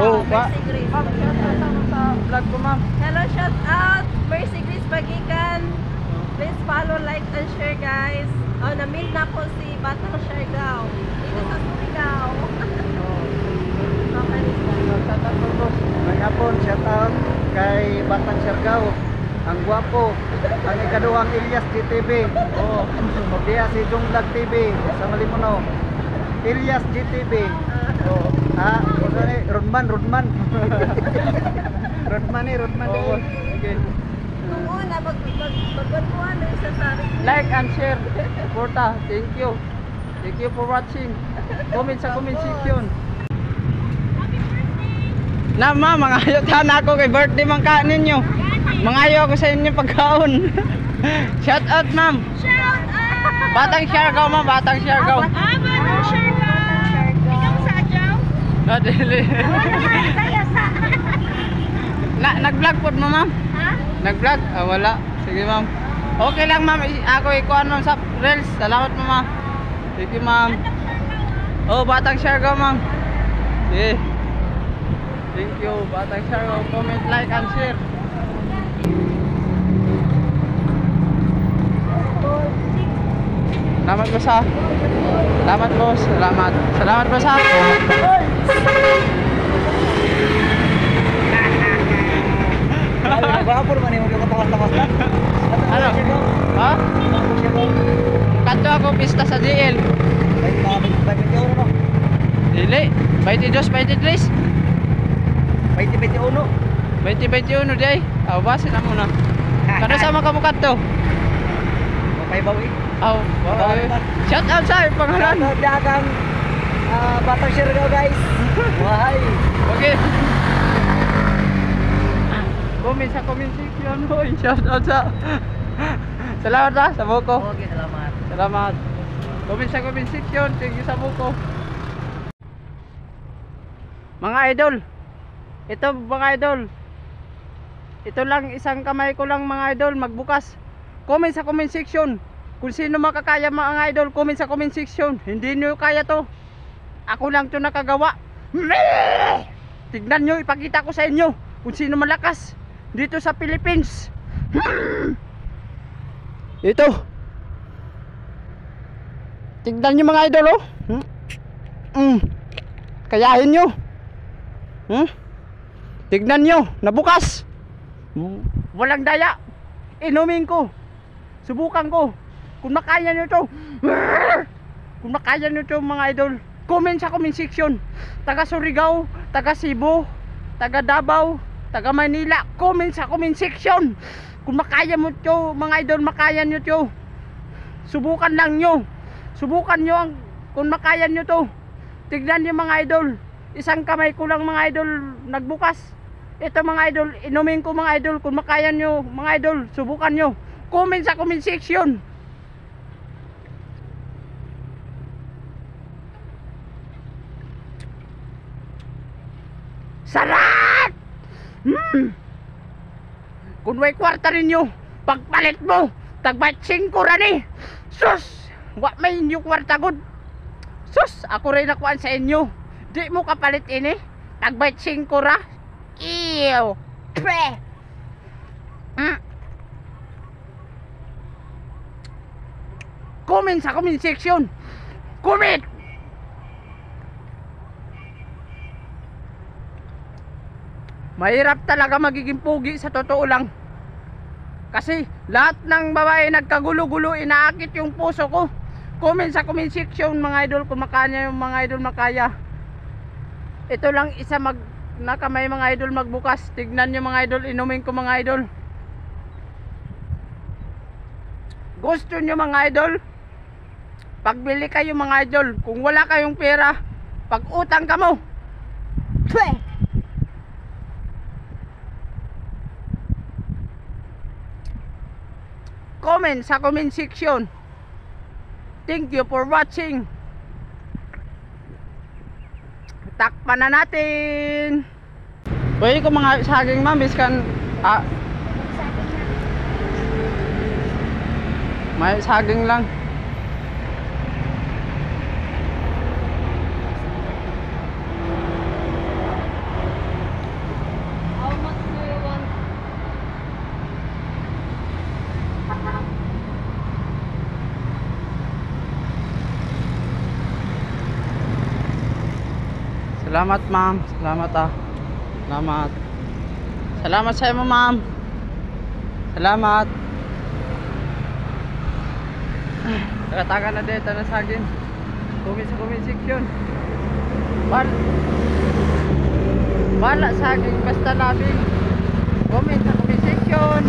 Oh, Mercy Grace. Ma'am, shout out sa vlog ko, ma'am. Hello, shout out Mercy Grace Bagikan. Please follow, like, and share, guys. Oh, na-meet na po si Batang Siargao. Dito sa Surigao. Okay. Shout out po, boss. Mayapon, shout out kay Batang Siargao. Ang gwapo. Ang ikaduhang Ilyas GTV. Oh, Diya si Junglag TV sa Malimuno. Ilyas GTV. Oh, Rodman. Rodman Oo. Okay. Kung una, magbantuan na isa sa akin. Like and share. Porta, thank you. Thank you for watching. Comment sa comment section. Na ma, mangayotan ako kay birthday man ka ninyo. Mangayo ako sa inyo pagkaon. Shout out, ma'am. Shout out! Batang Siargao, ma'am. Batang Siargao. Batang Siargao! Ikaw sa Adjaw? Ah, dili. Nag-vlog po mo, ma'am? Ha? Nag-vlog? Ah, wala. Sige, ma'am. Okay lang, ma'am. Ako ikuan mo sa Reels. Salamat, ma'am. Sige, ma'am. Oh, Batang Siargao, ma'am. Sige. Thank you, Batang Siargao. Comment, like, and share. Salamat po sa. Salamat po. Salamat po sa. Gwapo naman yung takas-takas na. Ano? Ha? Kanto ako pista sa DL. Baik euro no. Dili. 22, 23. 20-21. 20-21 day. Aw, base na muna. Kano sama ka mo kanto? Mapaibawi. Aw, shout out sa pangalan. Dagang Batang Siargao, guys. Why? Okay. Comment sa comment section mo. Shout out sa. Salamat ha sa buko. Okay, salamat. Salamat. Comment sa comment section. Thank you sa buko. Mga idol. Ito mga idol. Ito lang isang kamay ko lang mga idol magbukas. Comment sa comment section. Kung sino makakaya mga idol, comment sa comment section. Hindi nyo kaya to. Ako lang to nakagawa. Tignan nyo, ipakita ko sa inyo kung sino malakas dito sa Philippines. Ito. Tignan nyo mga idol, oh. Kayahin nyo. Tignan nyo, nabukas. Walang daya. Inumin ko. Subukan ko. Kung makaya nyo to. Kung makaya nyo to mga idol, comment sa comment section. Taga Surigao, taga Cebu, taga Davao, taga Manila, comment sa comment section. Kung makaya mo to mga idol, makaya nyo to. Subukan lang nyo. Subukan nyo ang, kung makaya nyo to. Tignan nyo mga idol. Isang kamay ko lang mga idol nagbukas. Ito mga idol, inumin ko mga idol. Kung makaya nyo mga idol, subukan nyo. Comment sa comment section. Sarap! Kung may kwarta ninyo, pagpalit mo, tagbatsing ko rani. Sus! Wa may inyo kwarta good. Sus! Ako rin nakuhaan sa inyo. Di mo kapalit ini. Tagbatsing ko ra. Ew! Pre! Comment sa comment section. Comment! Mahirap talaga magiging pugi sa totoo lang. Kasi lahat ng babae nagkagulo-gulo, inaakit yung puso ko. Comment sa comment section mga idol kung makanya yung mga idol makaya. Ito lang isa nakamay mga idol magbukas. Tignan nyo mga idol, inumin ko mga idol. Gusto nyo mga idol? Pagbili kayo mga idol. Kung wala kayong pera, pag utang ka mo. Comment sa comment section. Thank you for watching. Takpan na natin. Pwede ko mga saging ma'am, biskan may saging lang. Salamat ma'am. Salamat ah. Salamat. Salamat sa iyo ma'am. Salamat. Tagataga na dito na saging. Comment sa comment section. Wala saging basta labing. Comment sa comment section.